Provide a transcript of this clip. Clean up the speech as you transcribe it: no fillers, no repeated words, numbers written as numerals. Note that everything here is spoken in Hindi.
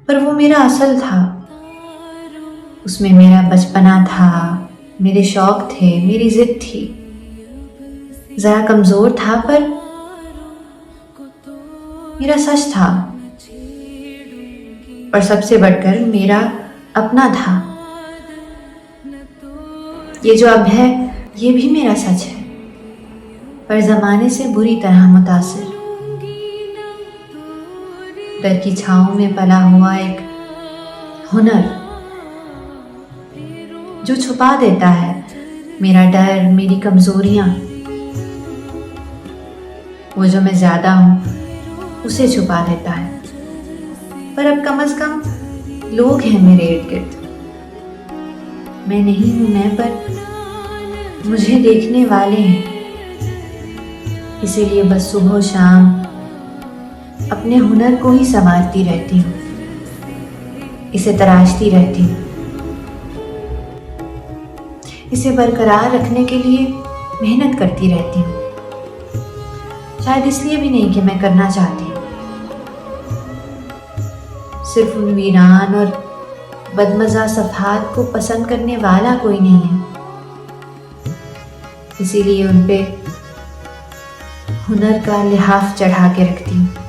पर वो मेरा असल था। उसमें मेरा बचपना था, मेरे शौक थे, मेरी जिद थी। जरा कमजोर था पर मेरा सच था। और सबसे बढ़कर मेरा अपना था। ये जो अब है ये भी मेरा सच है, पर जमाने से बुरी तरह मुतासिर। डर की छांव में पला हुआ एक हुनर जो छुपा देता है मेरा डर, मेरी कमजोरियां। वो जो मैं ज्यादा हूं उसे छुपा देता है। पर अब कम से कम लोग हैं मेरे इर्द गिर्द। मैं नहीं हूं मैं, पर मुझे देखने वाले हैं। इसीलिए बस सुबह शाम अपने हुनर को ही संवारती रहती हूँ, इसे तराशती रहती हूँ। इसे बरकरार रखने के लिए मेहनत करती रहती हूँ। शायद इसलिए भी नहीं कि मैं करना चाहती हूँ। सिर्फ उन वीरान और बदमजा सफात को पसंद करने वाला कोई नहीं है। इसीलिए उन पे हुनर का लिहाफ चढ़ा के रखती हूँ।